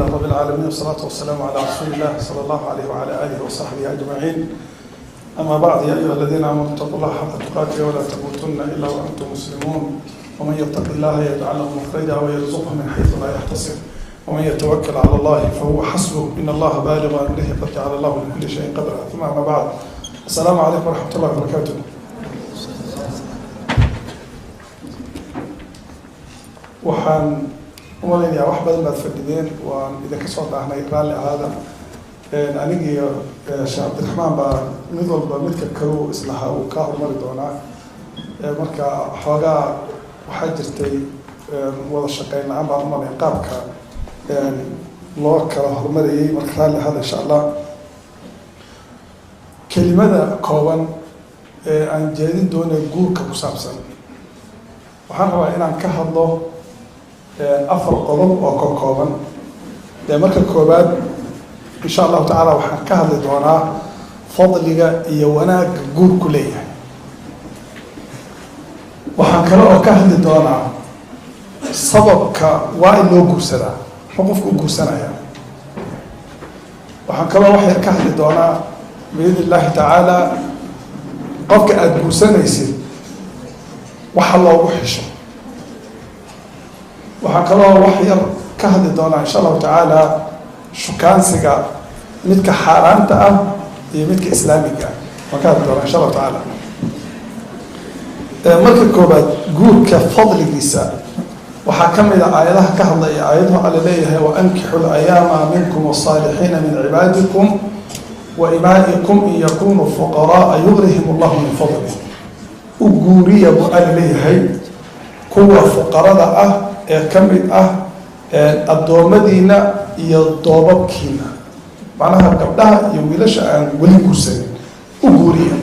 لله رب العالمين والصلاة والسلام على رسول الله صلى الله عليه وعلى آله وصحبه أجمعين. أما بعد، يا أيها الذين آمنوا اتقوا الله حق تقاته ولا تموتن إلا وأنتم مسلمون. ومن يتق الله يجعل له مخرجا ويرزقه من حيث لا يحتسب ومن يتوكل على الله فهو حسبه إن الله بالغ أمره قد جعل الله لكل شيء قدرا. ثم أما بعد، السلام عليكم ورحمة الله وبركاته. waxaan umaleynaya wax badan baad fadhideen waan idinka soo dhaahnay raalli ahaada. Anigii sheekh cabdiraxmaan baa mid walba midka kaluu islahaa uu ka hormari doonaa. Marka xoogaa waxaa jirtay wada shaqeyn la-aan baan umalay qaabka loo kala hormarayay. marka raalli ahaada insha allah. kelimada kooban ee aan jeedin doonay guurka ku saabsan, waxaan rabaa inaan ka hadlo afar qodob oo ka kooban. marka koobaad insha allahu tacaala waxaan ka hadli doonaa fadliga iyo wanaagga guurku leeyahay. waxaan kale oo ka hadli doonaa sababka waa in loo guursadaa, muxuu qofku u guursanaya. waxaan kaloo wax yar ka hadli doonaa biidni illaahi tacaala qofka aada guursanaysid waxa loogu xisho. waxaan kaloo wax yar ka hadli doonaa insha allahu tacaala shukaansiga midka xaaraanta ah iyo midka islaamiga ah. waan ka hadli doonaa insha allahu tacaala. marka koobaad, guurka fadligiisa waxaa ka mid a aayadaha ka hadlaya aayadahu alla leeyahay waankixu layaama minkum wasaalixiina min cibaadikum wa imaa'ikum in yakunuu fuqaraaa yugnihim allahu min fadlih. u guuriya buu alla leeyahay kuwa fuqarada ah ee ka mid ah addoommadiina iyo doobabkiina, macnaha gabdhaha iyo wiilasha aan weli guursanin u guuriya.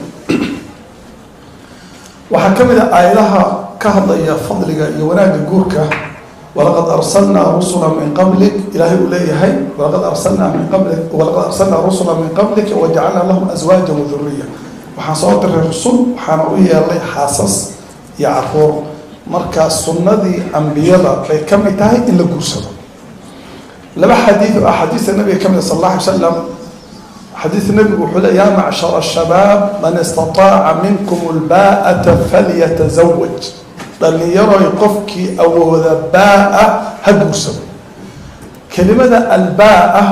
waxaa ka mid a aayadaha ka hadlaya fadliga iyo wanaagga guurka, walaqad arsalnaa rusula min qablik, ilaahay uu leeyahay walaqad arsalnaa rusula min qablika wajacalnaa lahum aswaajan wadurriya. waxaan soo diray rusul waxaana u yeelnay xaasas iyo caruur. marka sunnadii ambiyada bay ka mid tahay in la guursado. laba xadiid oo axaadiista nabiga ka mid sal alla alay wasalam. xadiid nabigu wuxuu le yaa macshara shabaab man istataaca minkum lbaa'ata falyatazawaj. dhalinyaroy qofkii awooda baa'a ha guursado. kelimada albaa'a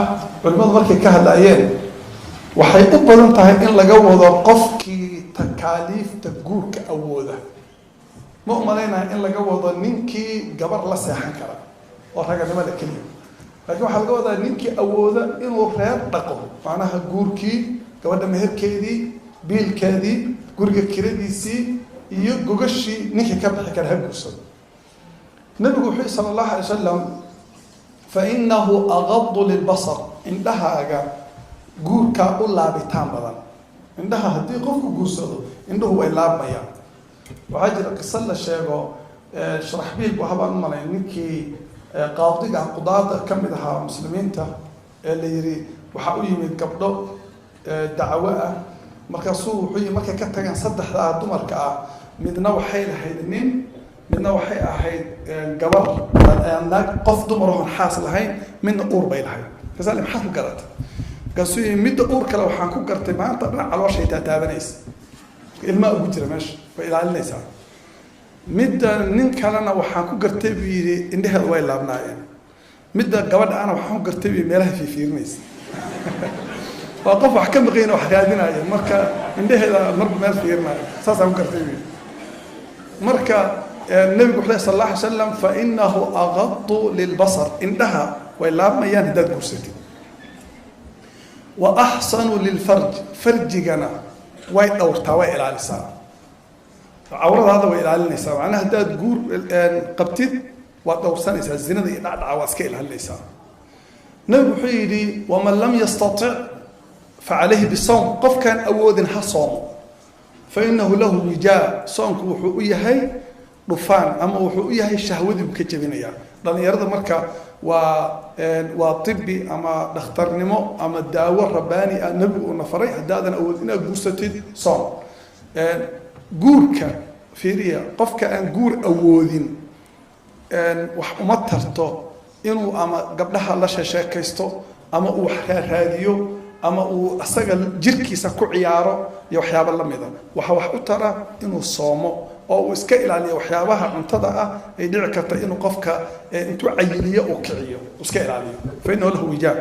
culimmadu markay ka hadlayeen waxay u badan tahay in laga wado qofkii takaaliifta guurka awooda. ma umalaynaya in laga wado ninkii gabar la seexan kara oo raganimada keliya, laakiin waxaa laga wadaa ninkii awooda inuu reer dhaqo, macnaha guurkii, gabadha meherkeedii, biilkeedii, guriga kiradiisii iyo gogashii ninkii ka bixi kara ha guursado. nabigu wuxuu sala allahu alay wasalam fainahu agadu lilbasar, indhahaaga guurkaa u laabitaan badan. indhaha haddii qofku guursado indhuhu way laabmayaan. waxaa jira qiso la sheego sharaxbiil bu habaan u malay ninkii qaadiga qudaada ka mid ahaa muslimiinta ee la yidhi waxaa u yimid gabdho dacwo ah. markaasuu wuxuu yii markay ka tageen saddexdaa dumarka ah, midna waxay lahayd nin, midna waxay ahayd gabar naag qof dumar oon xaas lahayn, midna uur bay lahayd. markaasa maxaad ku garatay? markaasuu yii midda uur kale waxaan ku gartay maanta dhinac calooshay taataabanaysa, ilmaa ugu jira meesha way ilaalinaysaa. midda nin kalena waxaan ku gartay buu yidhi indheheeda way laabnaayeen. midda gabadha ana waxaan ku gartay buu meelaha fiifiirinaysa. waa qof wax ka maqayn wax raadinaya, marka indheheeda marba meel fiirinaayo, saasaan ku gartay buu yidhi. marka nabigu wuxuu sal alla alay wasalam fainahu agadu lilbasar, indhaha way laabmayaan haddaad guursatid. wa axsanu lilfarj, farjigana way dhowrtaa, way ilaalisaa, cawradaada way ilaalinaysaa. macnaha haddaad guur qabtid waad dhowrsanaysaa, zinada iyo dhacdhaca waa iska ilaalinaysaa. nabigu wuxuu yidhi waman lam yastatic facalayhi bisawm, qofkaan awoodin ha soomo, fainahu lahu wijaa, soonku wuxuu u yahay dhufaan ama wuxuu u yahay shahwadii buu ka jebinayaa. dhalinyarada marka waa tibi ama dhakhtarnimo ama daawo rabbaani ah nabigu uuna faray. haddaadan awood inaad guursatid soom. guurka fiiriya, qofka aan guur awoodin wax uma tarto inuu ama gabdhaha la sheekaysto ama uu raadiyo ama uu asaga jirkiisa ku ciyaaro iyo waxyaabo la mid ah waxa wax u tara inuu soomo oo uu iska ilaaliyo waxyaabaha cuntada ah ay dhici karta inuu qofka intuu cayiliyo oo kiciyo iska ilaaliyo fayna lahu wijaab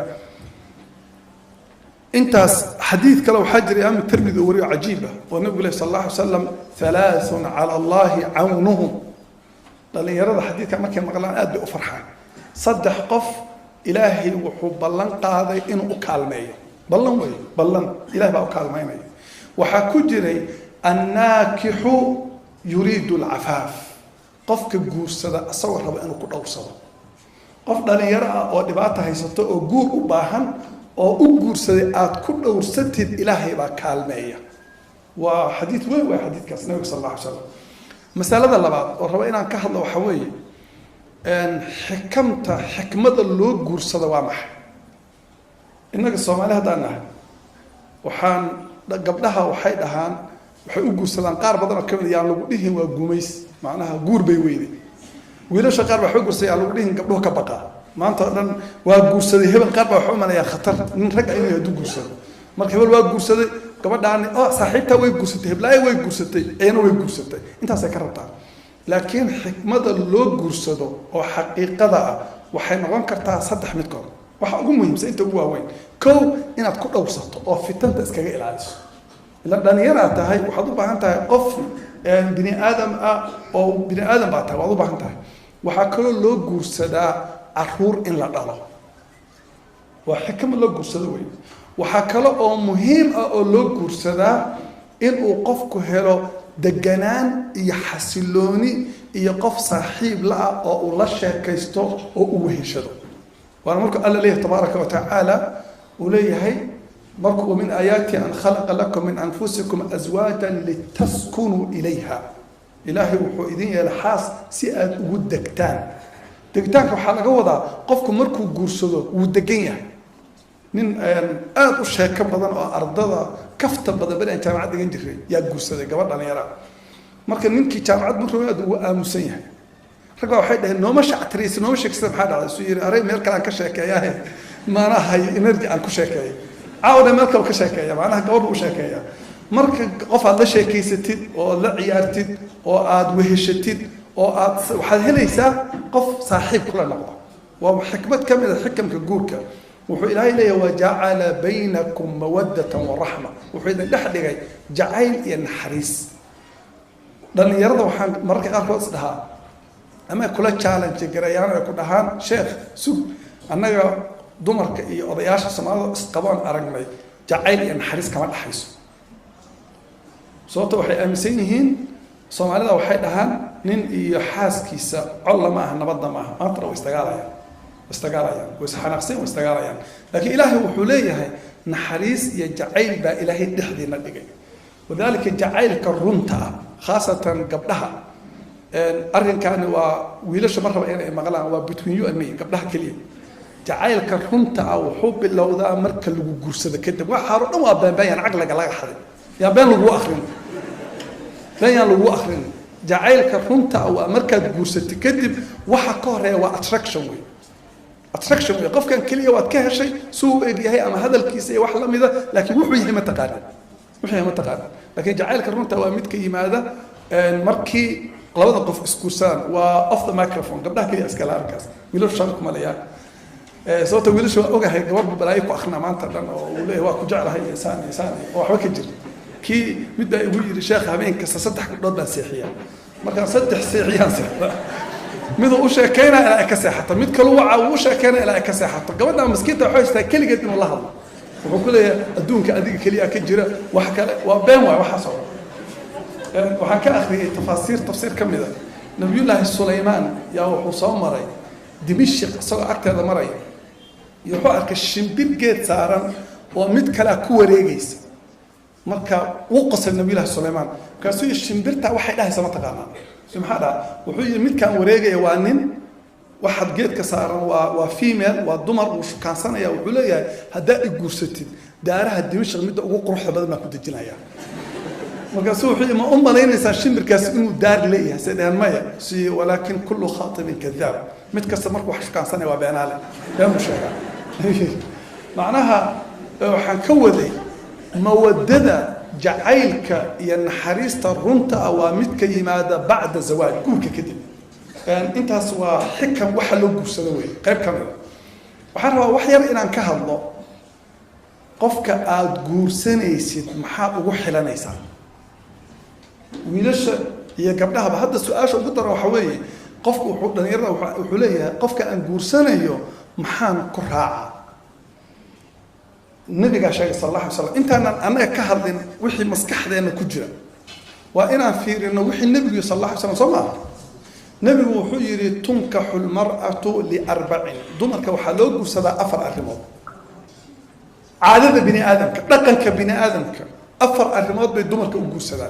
intaas xadiid kale waxa jiray Imam Tirmidhi oo wariyo cajiiba oo Nabiga sallallahu alayhi wasallam thalathun ala Allah awnuhum dhalinyarada xadiidka markay maqlaan aad bay u farxaan saddex qof ilaahay wuxuu ballan qaaday inuu u kaalmeeyo ballan way ballan ilaahay baa u kaalmeynaya waxa ku jiray annaakihu yuriidu al-afaaf qofka guursada asagoo raba inuu ku dhowrsado qof dhalinyaro ah oo dhibaato haysato oo guur u baahan oo u guursaday aad ku dhowrsatid ilaahay baa kaalmeeya waa xadiid weyn waa xadiidkaas nabiga sallallahu alayhi wasallam masalada labaad oo raba inaan ka hadlo waxa weeye xikmada loo guursado waa maxay innaga Soomaaliya hadaan nahay waxaan gabdhaha waxay dhahaan waxay u guursadaan qaar badan oo kamid yaan lagu dhihin waa guumays macnaha guur bay weeyday wiilasha qaar waxay guursadaan lagu dhihin gabdhuhu ka baqa maanta dhan waa guursaday hebel qaar baa wuxuu manayaa khatar nin rag ay inuu guursado marka hebel waa guursaday gabadhaan oo saaxiibta way guursatay heblaay way guursatay ayna way guursatay intaas ay ka rabtaa laakiin xikmada loo guursado oo xaqiiqada ah waxay noqon kartaa saddex midkood waxa ugu muhiimsan inta ugu waaweyn kow inaad ku dhowrsato oo fitanta iskaga ilaaliso ila dhalinyaro tahay waxaad u baahan tahay qof bini aadam ah oo bini aadam baa tahay waad u baahan tahay waxa kale loo guursadaa caruur in la dhalo waa xikmad loo guursado weey waxa kale oo muhiim ah oo loo guursadaa in uu qofku helo deganaan iyo xasilooni iyo qof saaxiib la ah oo uu la sheekaysto oo uu weheshado waana marka Allah leeyahay tabaaraka wa ta'ala uu leeyahay markuu min ayati an khalaqa lakum min anfusikum azwajan litaskunu ilayha ilaahi wuxuu idin yeelay xaas si aad ugu degtaan degtaanka waxa laga wadaa qofku markuu guursado uu degan yahay nin aad u sheeko badan oo ardada kafta badan baa jaamacad dhigan jiray yaa guursaday gabadh dhalinyaro marka ninkii jaamacad markuu aad u aamusan yahay ragga waxay dhahay nooma shactiriis nooma sheekaysan maxaa dhacay soo yiri aray meel kale aan ka sheekeeyaa maana hay energy aan ku sheekeeyo caawda meel kale ka sheekeeya maana gabadh u sheekeeya marka qof aad la sheekaysatid oo la ciyaartid oo aad weheshatid oo aad waxaad helaysaa qof saaxiib kula noqdo waa xikmad kamid ah xikamka guurka wuxuu ilaahay leeyahay waja'ala baynakum mawaddatan wa rahma wuxuu idin dhex dhigay jacayl iyo naxariis dhalinyarada waxaan mararka qaarkood is dhahaa ama kula challenge garayaan ay ku dhahaan sheekh sug annaga dumarka iyo odayaasha Soomaalida isqabaan aragnay jacayl iyo naxariis kama dhaxayso sababtoo waxay aaminsan yihiin Soomaalida waxay dhahaan nin iyo xaaskiisa col lama aha nabadda ma aha maanta way istagaalayaan way xanaaqsan way istagaalayaan laakiin ilaahay wuxuu leeyahay naxariis iyo jacayl baa ilaahay dhexdeena dhigay wadaalika jacaylka runta khaasatan gabdhaha arrinkan waa wiilasha mar raba inay maqlaan waa between you and me gabdhaha kaliya jacaylka runta wuxuu bilowdaa marka lagu guursado kadib waxa haro dhan waa baan aqliga laga xaday yaa baan lagu akhrin baan lagu akhrin jacaylka runta waa marka guursato kadib waxa ka horeeya waa attraction way qofkan kaliya waad ka heshay suu eegyahay ama hadalkiisa iyo wax la mid ah laakiin wuxuu yahay ma taqaan laakiin jacaylka runta waa mid ka yimaada markii labada qof iskuursan waa off the microphone gabdhaha kaliya iska laarkaas wiilasha shan kuma leeyahay sababta wiilasha waa ogahay gabadh balaayo ku akhrina maanta dhan oo uu leeyahay waa ku jeclahay insaan oo waxba ka jir kii mid baa igu yiri sheekh habeenka saddex gabdhood baan seexiyaa markaan saddex seexiyaan seexda mid uu sheekayna ilaa ka seexato mid kale waxa uu sheekayna ilaa ka seexato gabadha maskiinta waxay istaa kaligeed inuu la hadlo wuxuu ku leeyahay adduunka adiga kaliya ka jira wax kale waa been waxa soo waxaan ka akhriyay tafsiir kamid ah nabiyullaahi Sulaymaan yaa wuxuu soo maray Dimashq isagoo agteeda maray wuxuu arkay shimbir geed saaran oo mid kale ku wareegaysa marka uu qosay nabiyullaahi Sulaymaan kaasoo shimbirta waxay dhahaysaa ma taqaanaa maxaa wuxuu yiri midkan wareegaya waa nin waxad geedka saaran waa female waa dumar uu shukaansanaya wuxuu leeyahay hadaa ay guursatid daaraha Dimashq mid ugu quruxda badan ma ku dejinaya مركزوا حي ما لين إنسان شمر كاس إنه دار ليه سيدنا المية سي ولكن كل خاطب كذاب متكسر مركو حش كان سنة وبين عليه لا مشكلة معناها حنكودي موددة جعيلك ينحريست الرنت أوامدك يماذا بعد زواج كوك كده يعني أنت سوا حكم وحلو بسوي قريب كامل وحنا وحير إن أنكه الله قفك أدور سنيسيت محاب وحلا نيسان ويلش هي قبلها بهذا السؤال شو قدر وحوي قفك وحنا يرى وحليها قفك أدور سنيو محان كراعة النبي قال صلى الله عليه وسلم أنت أنا كهذين وحي مسكح ذي كجرة وأنا في إنه وحي النبي صلى الله عليه وسلم صلى نبي وحيري تنكح المرأة ل4 دمرك وحلوق وسبع أفر أرمض عادة بني آدمك لقنك بني آدمك أفر أرمض بدمرك وجوسدا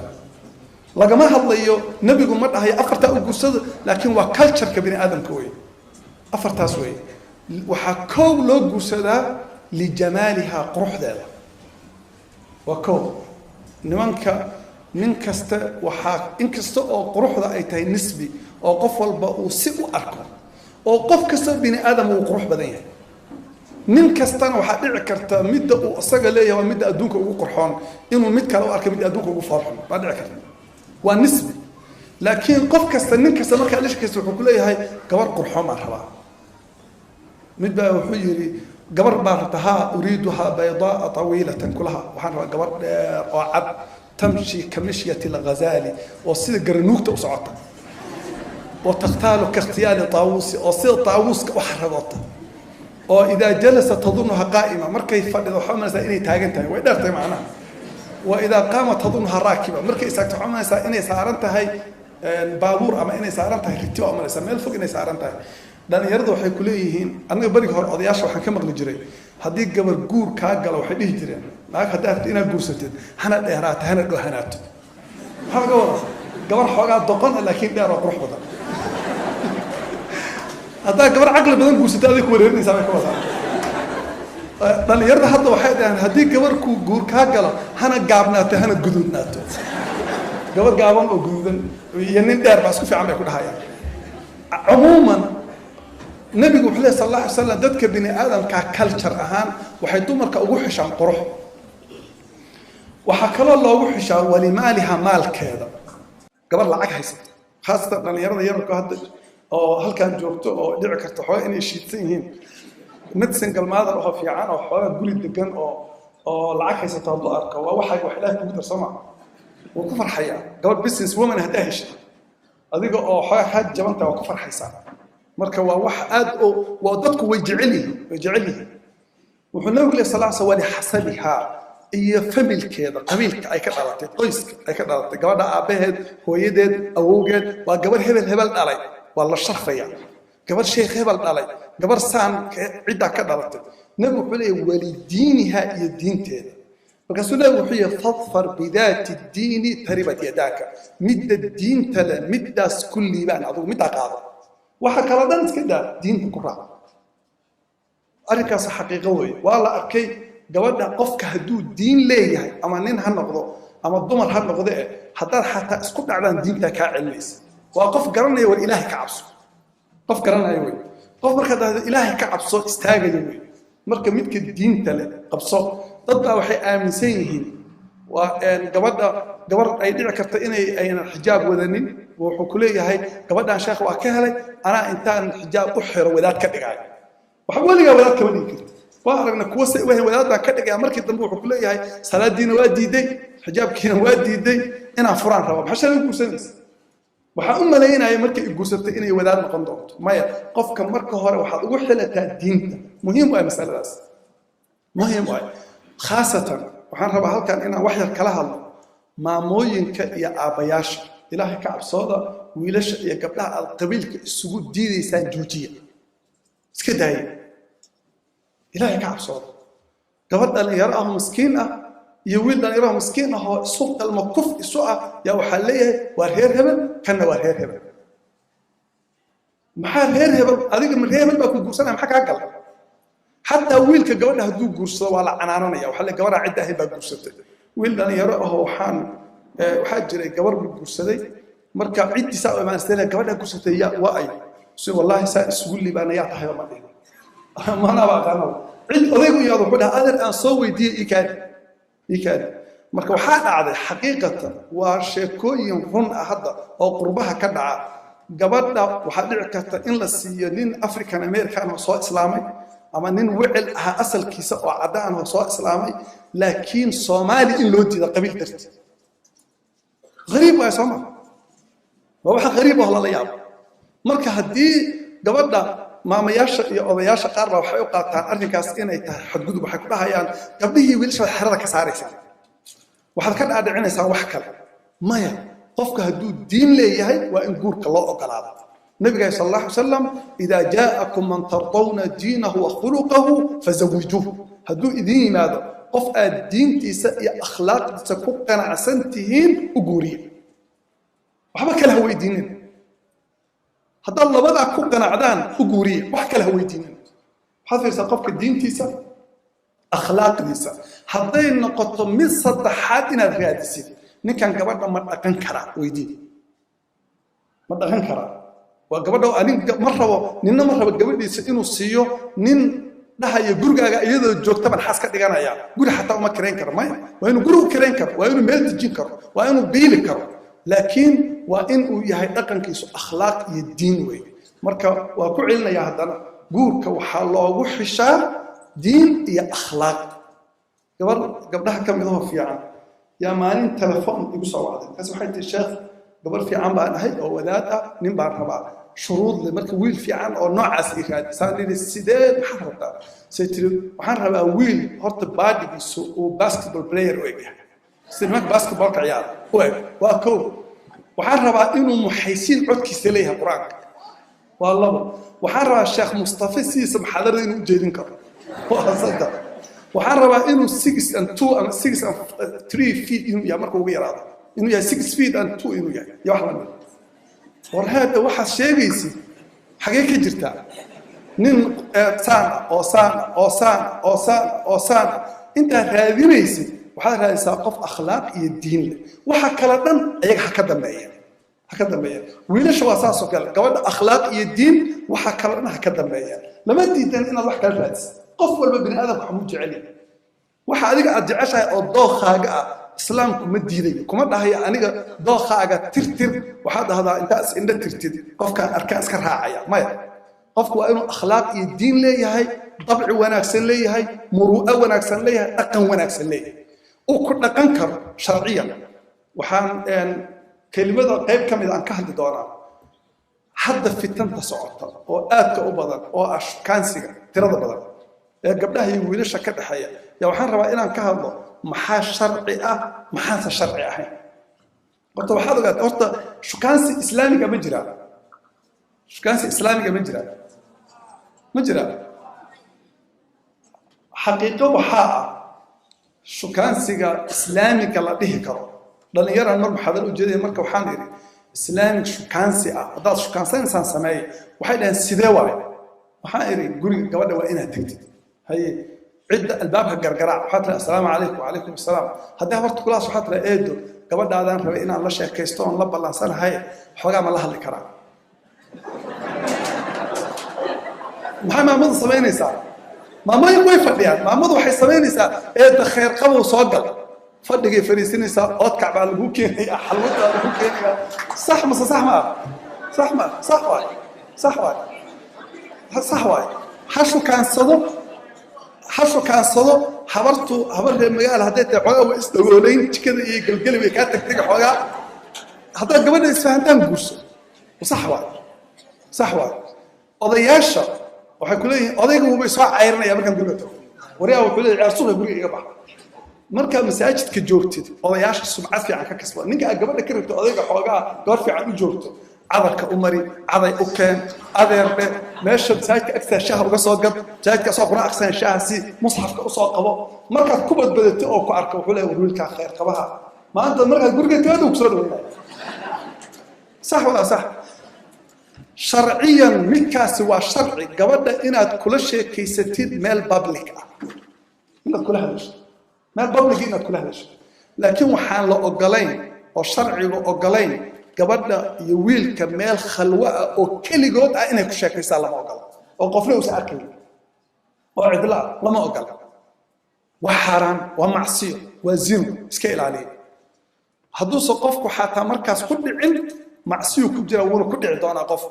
لقى ما هالله نبي يقول مرة هي أفر تأجوسد لكن وكالتشر كبني آدم كوي أفر تاسوي وحكوا له جوسدا لجمالها قروح ذا وكو نمانك ننكست وحاك إنكست أو قروح ذا أيتها نسبي أو قفل بأو سئو أركو أو قف كسر بني آدم وقروح بدنيا ننكستنا وحديع كرتا مدة وأصجع ليه ومدة أدونك وقرحان إنه مدة لو أركب مدة أدونك وفرحان بعديع كرتا ونسبي لكن قف كسر ننكست ما كان ليش كسر كلها هاي كبر قرحان مرحبا مدة وحجري قبر بارتها أريدها بيضاء طويلة كلها وحنا قبر وعب تمشي كمشية الغزال وصير قرنوك توسعتها وتختال كاختيال طاووس وصير طاووس وحرقتها وإذا جلست تظنها قائمة مركي فقد وحمل سائني تاجنتها وإدارتها معنا وإذا قامت تظنها راكبة مركي ساكت حمل سائني سارنتها هاي بابور أما إني سارنتها رتيو أما سميل فوق إني سارنتها لأن يرضوا حيكوليهين أنا بريك هور أضياش وحن كمر الجري هديك قبل جور كاجل وحديه جرين معك هدأت إنا جور ستين هنا الإهرات هنا الجهنات هذا قبل حاجات دقن لكن ده روح بدل هذا قبل عقل بدن جور ستين هذيك وريني سامع كواسا لأن يرضى حتى واحد يعني هديك قبل جور كاجل هنا جابنات هنا جدودنات قبل جابن وجودن ينين دار بس كيف عم يكون هاي عموما النبي محمد صلى الله عليه وسلم دتك بني آدم ككالتشر أهان وحيدومرك أوحش عن قروح وحكى الله أوحش ولمالها مال كذا قبل لعك هيست خاصة لأن يرى هذا أو هل كان جوكتو أو دعك تحوي إني شيتين متسنج الماذا أو في عنا أو حوالي تقولي الدكان أو لعك هيست هذا أركا وواحد وحلاه كبير سمع وكفر حياة قبل بيسنس ومن هداهش أذيك أو حاجة جبنت وكفر حيسان marka waa wax aad oo dadku way jecelihiin wuxuu nabiga sallallahu alayhi wasallam xasabiha iyo familkeeda qabiilka ay ka dhalatay qoyska ay ka dhalatay gabadha aabaheed hooyadeed awowgeed waa gabar hebel dhalay waa la sharfaya gabar sheekh hebel dhalay gabar saan cidda ka dhalatay nabigu wuxuu leeyahay walidiinha iyo diinteeda markaasuu nabigu wuxuu leeyahay fadfar bidaati diini taribat yadaka midda diinta la middaas kulli baan adigu midda qaado waxa kala dhan iska daa diinta ku raac arrinkaas xaqiiqo weey waa la arkay gabadha qofka haduu diin leeyahay ama nin ha noqdo ama dumar ha noqdo hadaa xataa isku dhacdaan diinta ka cilmiis waa qof garanaya war ilaahay ka cabso qof garanaya weey qof marka ilaahay ka cabso istaagayo weey marka midka diinta leh qabso dad baa waxay aaminsan yihiin waa gabar ay dhici karto inay ayna xijaab wadanin wuxuu ku leeyahay gabadhan sheekh waa ka helay ana intaan xijaab u xiro wadaad ka dhigay waxa waliga wadaad ka dhigi karto waa aragna kuwa say wadaad ka dhigay markii dambe wuxuu ku leeyahay salaadiina waa diiday xijaabkiina waa diiday inaan furaan rabo maxaa la guursanaysa waxa u maleeynaya markii ay guursatay inay wadaad noqon doonto maya qofka marka hore waxa ugu xilataa diinta muhiim waa mas'aladaas muhiim waa khaasatan waxaan rabaa halkan inaan wax yar kala hadlo maamooyinka iyo aabayaasha ilaahay ka cabsooda wiilasha iyo gabdhaha aad qabiilka isugu diidaysaan joojiya iska daaya ilaahay ka cabsooda gabadh dhalinyaro ah miskiin ah iyo wiil dhalinyaro ah miskiin ah oo suuq dalma kuf isu ah yaa waxaa leeyahay waa reer hebel kana waa reer hebel maxaa reer hebel adiga ma reer hebel baa ku guursanaya maxaa kaa galay حتى ويلك جوانها هدوء جورسة ولا عنانية وحلا جوانها عدة هي بجورسة ويل أنا يراه وحان waxaa jiray gabar guursaday marka ciddiisa oo imaanstay gabadha guursatay yaa waa ay si wallahi saa isugu liibaanayaa tahay ma dhihin mana baa qanaa cid odaygu yaado wuxuu dhahaa adeer aan soo weydiiyey ikaad marka waxaa dhacday xaqiiqatan waa sheekooyin run ah hadda oo qurbaha ka dhaca gabadha waxaa dhici karta in la siiyo nin African American oo soo islaamay ama nin wicil ah asalkiisa oo cadaan oo soo islaamay laakiin Soomaali in loo diido qabiil dartiis غريب waa Soomaali waa wax غريب ah la yaab marka hadii gabadha maamayaasha iyo odayaasha qaar baa waxay u qaataan arrinkaas inay tahay xadgudub waxay ku dhahayaan gabdhihii wiilasha xirada ka saaraysa waxaad ka dhaadhicinaysaa wax kale maya qofka hadduu diin leeyahay waa in guurka loo ogolaado nabiga sallallahu alayhi wasallam idha ja'akum man tardawna diinahu wa khuluquhu fazawijuhu hadduu idin yimaado qof aad diintiisa iyo akhlaaqdiisa ku qanacsan tihiin u guuriya waxba kala weydiinin haddaad labadaa ku qanacdaan u guuriya wax kala weydiinin waxaad fiirsaa qofka diintiisa akhlaaqdiisa hadday noqoto mid saddexaad inaad raadisid ninkan gabadha ma dhaqan karaa weydii ma dhaqan karaa waa gabadha aniga ma rabo ninna ma rabo gabadhiisa inuu siiyo nin dhahayo gurigaaga iyadoo joogta ban xaas ka dhiganaya guri xataa uma kireen karo maya waa inuu gurigu kireen karo waa inuu meel dejin karo waa inuu biili karo laakiin waa in uu yahay dhaqankiisu akhlaaq iyo diin weey marka waa ku celinaya haddana guurka waxaa loogu xishaa diin iyo akhlaaq gabdhaha ka mid ah fiican yaa maalin telefoon igu soo wacday kaas waxay tahay sheekh gabar fiican baan ahay oo wadaad ah nin baan rabaa shuruud leh marka wiil fiican oo noocaas i raad saadii sidee maxaa rabtaa saytiri waxaan rabaa wiil horta baadigiisu oo basketball player oo yahay sidii basketball ka ciyaar waa koow waxaan rabaa inuu muxaysiin codkiisa leeyahay quraanka waa labo waxaan rabaa sheekh mustafa siisa maxadarada inuu jeedin karo waa saddex waxaan rabaa inuu 6 and 2 ama 6 and 3 feet inuu yahay marka ugu yaraado inuu yahay 6 feet and 2 inuu yahay ya wax la mid warhaada waxa sheegaysi xagee ka jirta nin saan inta raadinaysi waxaad raadaysaa qof akhlaaq iyo diin leh waxa kala dhan ayaga ha ka dambeeya wiilasha waa saas oo kale gabadha akhlaaq iyo diin waxa kala dhan ha ka dambeeya lama diidan inaad wax kala raadiso qof walba bini aadamku waxa uu jecel yahay waxa adiga aad jeceshahay oo dookhaaga ah islaamku ma diidayo kuma dhahayo aniga dookhaaga tirtir waxaad dhahdaa intaas indha tirtid qofkaan arkaa iska raacaya maya qofku waa inuu akhlaaq iyo diin leeyahay dabci wanaagsan leeyahay muru'a wanaagsan leeyahay dhaqan wanaagsan leeyahay uu ku dhaqan karo sharciyan waxaan kelimada qayb ka mid aan ka hadli doonaa hadda fitanta socota oo aadka u badan oo ashkaansiga tirada badan ee gabdhaha iyo wiilasha ka dhaxeeya yaa waxaan rabaa inaan ka hadlo maxaa sharci ah maxaanse sharci ahayn horta waxaad ogaataa horta shukaansi islaamiga ma jiraa shukaansi islaamiga ma jiraa xaqiiqo waxaa ah shukaansiga islaamiga la dhihi karo dhalinyaraan mar maxaadar u jeedaya marka waxaan idhi islaamig shukaansi ah haddaad shukaansanaysaan sameeye waxay dhaheen sidee waaye waxaan idhi guriga gabadha waa inaad tegtid haye عدة الباب هالجرجرة حتى السلام عليكم وعليكم السلام هذا هو كلاس حتى إيدو قبل هذا رأينا الله شيء كيستون لب الله سنة هاي حاجة ما الله اللي كرام محمد مضى سمين ساعة ما يبغى يفديان ما مضى وحي سمين ساعة إيه خير قبل وصقل فدق فريسين ساعة أتكع على البوكين حلوتها على البوكين صح واي حشو كان صدق حشو كان صدق حبرته حبر المجال هديت حوجا واستغولين كذا يقلقلي بكاتك تيجي حوجا هذا قبل اسفهمتان قرص وصح واحد قضياشة وحيقول لي قضية هو بيسوع عيرنا يا مركب دلوقتي وريا ويقول لي عرسوه يقول لي يبع مركب مساجد كجورتي قضياشة السمعات في عنك كسبة نيجي قبل كرت قضية حوجا دور في عن جورته عذرك أمري عذي أوكان عذر ماشي مساجد أكثر شهر وقصاد قبل مساجد كساقنا أكثر شهر سي مصحف كأصاد قبا مركب كبد بدت أو كعرك وحلا يقول لك خير قبها ما أنت مركب جورجة كذا وكسره صح ولا صح شرعيا مكاس وشرعي قبل إن كل شيء كيستيد مال بابليك إن كل هذا مال بابليك إن كل هذا لكن وحال لا أقلين وشرعي وقلين قبلنا يويل كمال خلوة أو كل جود أنا كشكل سلام أقل أو قفله وسأكل وعدلا لما أقل وحرام ومعصية وزنا سكيل عليه هدو سقفك حتى مركز كل علم معصية كبيرة ولا كل عدوان قف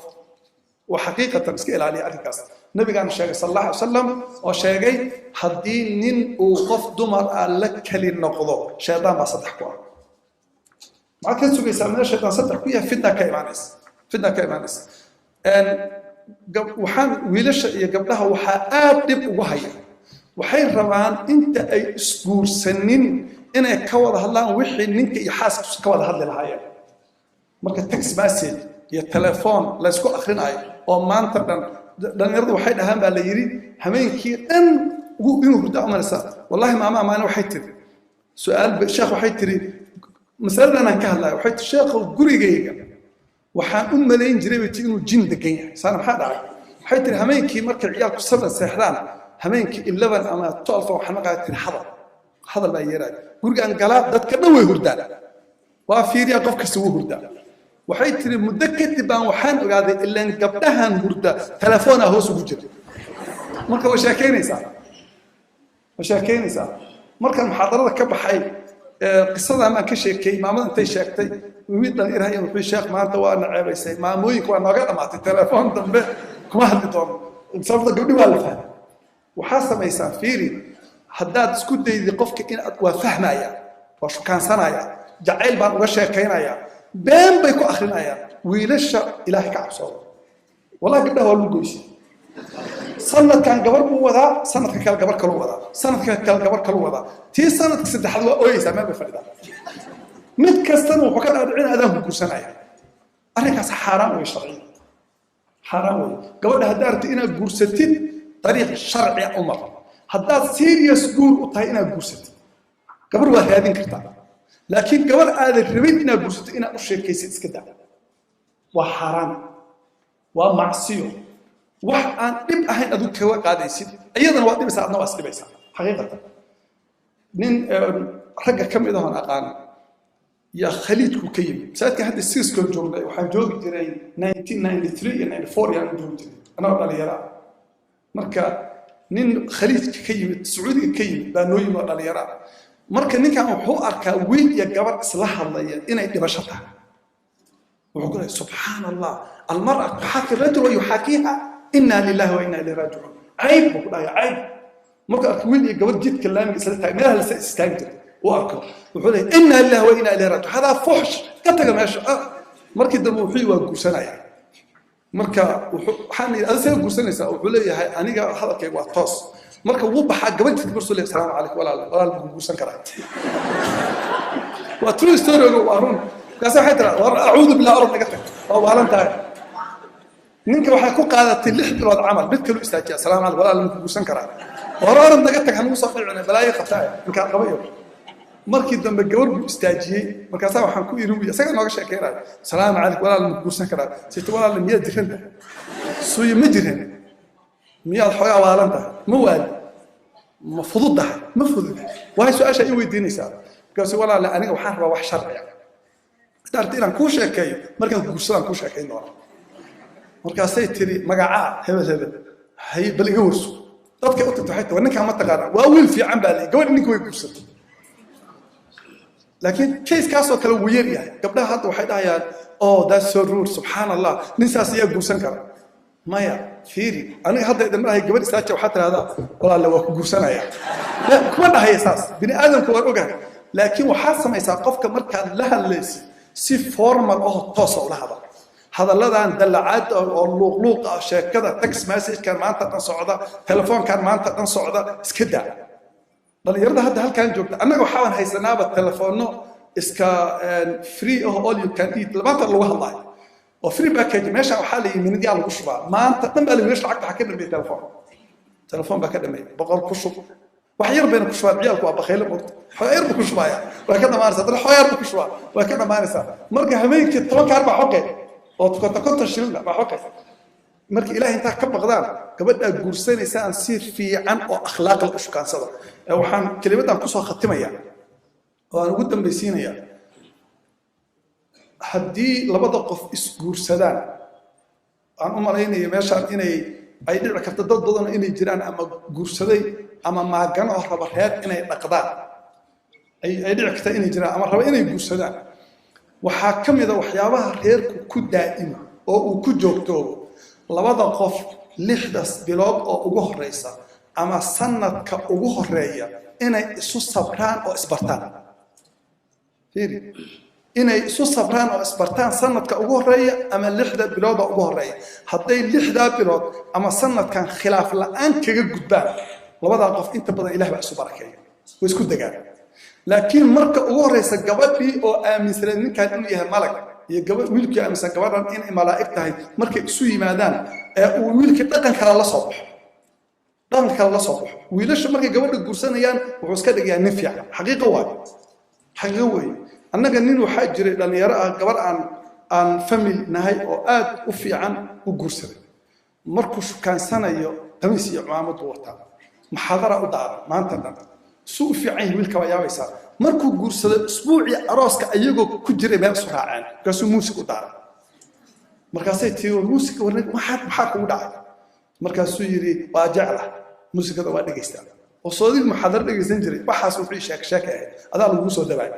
وحقيقة سكيل عليه أركز النبي قال الشيخ صلى الله عليه وسلم وشيخي حدين نين وقف دمر لك للنقضاء شيطان بصدحكوا ما كان سوي سامنا شيطان صدق فيها فتنة كيمانس ان وحان ويلش قبلها وحاءات دب وهي وحي ربان انت اي اسبوع سنين انا كوض هلان وحي نينك يحاسك كوض هل الهايه marka text message iyo telephone la isku akhrinayo oo maanta dhan waxay dhahan baa la yiri habeenkii dhan inuu hurdo amarsa wallahi maama waxay tiri su'aal sheekh waxay tiri masalan aan ka hadlayo waxay tiri sheekh gurigayga waxaan u maleyn jiray inuu jin degan yahay sana maxaa dhacay waxay tiri habeenkii markay ciyaalku sabir seexdaan habeenkii 11 ama 12 waxaan maqlay tiri hadal baa yeeray gurigan galaa dadka dhan way hurdaan waa fiiriya qof kasta wuu hurdaa waxay tiri muddo kadib baan waxaan ogaaday ilaan gabdhahan hurda telefoona hoos ugu jira marka way sheekeynaysaa markan muxaadarada ka baxay qisada ma ka sheekay maamada intay sheegtay wiil dhan iraahay wuxuu sheekh maanta waa naceebaysay maamooyinka waa nooga dhamaatay telefoon dambe kuma hadli doono sababta gabdhi waa la fahmay waxaa samaysaa fiiri haddaad isku daydi qofka in aad waa fahmaya waa shukaansanaya jacayl baan uga sheekaynaya been bay ku akhrinayaan wiilasha ilaahay ka cabsooda wallahi gabdhaha waa lagu goysi sanadkan gabar buu wadaa sanadka kale gabar kale wadaa sanadka kale gabar kale wadaa tii sanadka saddexaad waa ooyeysaa meel bay fadhidaa mid kastana wuxuu ka dhaadhicin adaan ku guursanaya arrinkaas xaaraan way sharci xaaraan way gabadha haddaad rabtid inaad guursatid dariiq sharci umar haddaad serious guur u tahay inaad guursatid gabar waa raadin kartaa لكن قبل هذا الربيد إنها قصت إنها أشياء كيسيت كذا وحرام ومعصية وحن نبقى هين أدو كوا قاعد يصير أيضا وقت بس عندنا واسطة بس حقيقة نين رجع كم إذا هنا قان يا خليد كوكيم ساعات كهذا السيسكو جونا وحن جوج جري 1993 94 يعني جوج أنا أقول لي يرى مركا نين خليد كيم السعودي كيم بانوي ما قال يرى marka ninkan wuxuu arkaa wiil iyo gabar isla hadlaya inay dhibasho tahay wuxuu ku leeyahay subhanallah almar'a tuhaki rajul yuhakiha inna lillahi wa inna ilayhi raji'un ayb wuxuu dhahay ayb marka wiil iyo gabar jidka laamiga isla tahay meel la istaagay oo arko wuxuu leeyahay inna lillahi wa inna ilayhi raji'un hada fuhsh ka taga meesha markii dambe wuxuu waa guursanaya marka waxaan adiga guursanaysaa wuxuu leeyahay aniga hadalkaygu waa toos marka wuu baxaa gabadhii rasuul ilaahi sallallahu alayhi walaal guursan karaa waa true story oo arun kaasa xidra war a'uudu billahi arad naga tag oo waalantahay ninka waxa ku qaadatay 6 bilood amal mid kale istaajiya salaamu alaykum walaal guursan karaa war arad naga tag hanuu soo dhicina balaayo qabtaa ninka qabayo markii dambe gabar buu istaajiyay markaas waxaan ku iruubiya isaga nooga sheekeynaa salaamu alaykum walaal guursan karaa sidoo walaal miyaa diran soo ma diran miyaad xogaa waalanta ma waali ma fududahay ma fududahay waa su'aasha ay weydiinaysaa kaasi walaal aniga waxaan rabaa wax sharci ah dartiiran ku sheekeeyo markaan guursadaan ku sheekeyn doona markaasay tiri magaca hebel hay bal iga warso dadka u tagtay xigta ninka ma taqaana waa wiil fiican baa leh gabadh ninka way guursatay laakiin case kaasoo kale wuu yar yahay gabdhaha hadda waxay dhahayaan oh that's so rude subhanallah ninsaas ayaa guursan kara maya fiiri aniga hadda idan maahay gabadh istaaja waxa tiraahdaa walaal waa ku guursanaya la kuma dhahay saas bini aadamku waa ogahay laakiin waxa samaysaa qofka marka la hadlaysi si formal oo toos oo la hadal hadalladan dalacaad oo luuq ah sheekada text message kan maanta tan socda telefoonkan maanta tan socda iska daa dhalinyarada hadda halkan joogta annaga waxaan haysanaaba telefoonno iska free all you can eat labaatan lagu hadlayo oo free package meesha waxa la yimid yaal lagu shubaa maanta dhan baa la wiish lacagta ka dhamay telefoon baa ka dhamay boqol ku shub wax yar bayna ku shubaa ciyalku waa bakhayle murta xoyar ku shubaya waa ka dhamaanaysa dad xoyar ku shubaa waa ka dhamaanaysa marka habeenkii 10 kaar baa xoqay oo konta shilna baa xoqay marka ilaahay inta ka baqdaan gabadha guursanaysa aan si fiican oo akhlaaq la shukaansada waxaan kalimadan ku soo khatimayaa oo aan ugu dambaysiinaya haddii labada qof isguursadaan aan u malaynayo meeshaan inay ay dhici karto dad badan inay jiraan ama guursaday ama maagan oo raba reer inay dhaqdaan ay dhici karta inay jiraan ama raba inay guursadaan waxaa ka mid ah waxyaabaha reerku ku daa'ima oo uu ku joogtoobo labada qof 6 bilood oo ugu horeysa ama sanadka ugu horeeya inay isu sabraan oo isbartaan fiiri inay isu sabraan oo isbartaan sanadka ugu horeeya ama 6 bilood oo ugu horeeya hadday 6 bilood ama sanadkan khilaaf la'aan kaga gudbaan labada qof inta badan Ilaahay baa isu barakeeyo way isku dagaan laakiin marka ugu horeysa gabadhii oo aaminsan ninkan inuu yahay malag iyo gabadh wiilkii aaminsan gabadhan in malaa'ig tahay markay isu yimaadaan ee uu wiilkii dhaqan kale la soo baxo wiilasha markay gabadha guursanayaan wuxuu iska dhigayaa nin fiican xaqiiqo weey annaga nin waxaa jiray dhalinyaro ah gabar aan family nahay oo aad u fiican u guursaday markuu shukaansanayo tamiis iyo cumaamad u wataa maxaadara u daara maanta dhan suu fiican wiilka waa yaabaysaa markuu guursaday usbuucii arooska ayagoo ku jiray meel isu raaceen markaasuu muusig u daara markaasay tii muusig warnay maxaa kugu dhacay markaasuu yidhi waa jecla muusigada waa dhegaystaa oo soodii maxaadar dhegaysan jiray waxaas wuxuu sheeke ahayd adaa lagu soo dabaay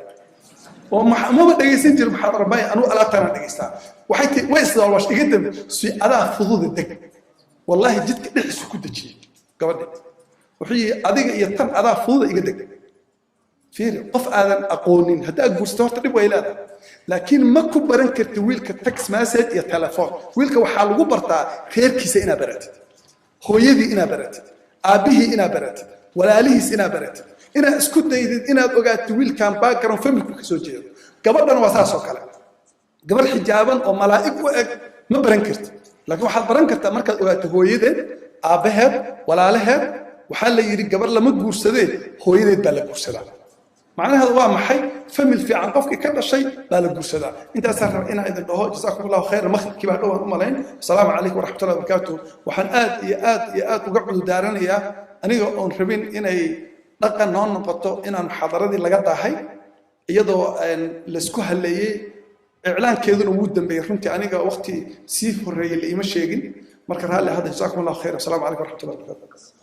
oo maba dhegaysan jiray maxaadar bay anuu alaabtana dhegaystaa waxay tii way isdaalwash iga dambe si adaa fududa deg wallahi jidka dhexdiisu ku dejiyey gabadha wuxuu yidhi adiga iyo tan adaa fududa iga deg fiiri qof aadan aqoonin haddaad guursato horta dhib way leedahay laakiin ma ku baran kartid wiilka text message iyo telefoon wiilka waxaa lagu bartaa reerkiisa inaad baratid hooyadii inaad baratid aabihii inaad baratid walaalihiis inaad baratid inaad isku daydid inaad ogaatid wiilkan background family ka soo jeedo gabadhan waa saas oo kale gabar xijaaban oo malaa'ig u eg ma baran kartid laakiin waxaad baran kartaa markaad ogaato hooyadeed aabaheed walaalaheed waxaa la yidhi gabar lama guursadee hooyadeed baa la guursadaa معناها هو محي فم الفعل قفك كذا شيء لا لجوز هذا أنت أسرع إن إذا الله جزاكم الله خير مخ كبار دوه أمالين السلام عليكم ورحمة الله وبركاته وحن آت وقعدوا دارنا يا أنا أنخبين إن لقى نون نقطة إن المحاضرة دي لقطة هاي يدو أن لسكوها اللي إعلان كذا وودن بيرفنت أنا وقتي سيف الرجل اللي مش يجين مركز هذا جزاكم الله خير السلام عليكم ورحمة الله وبركاته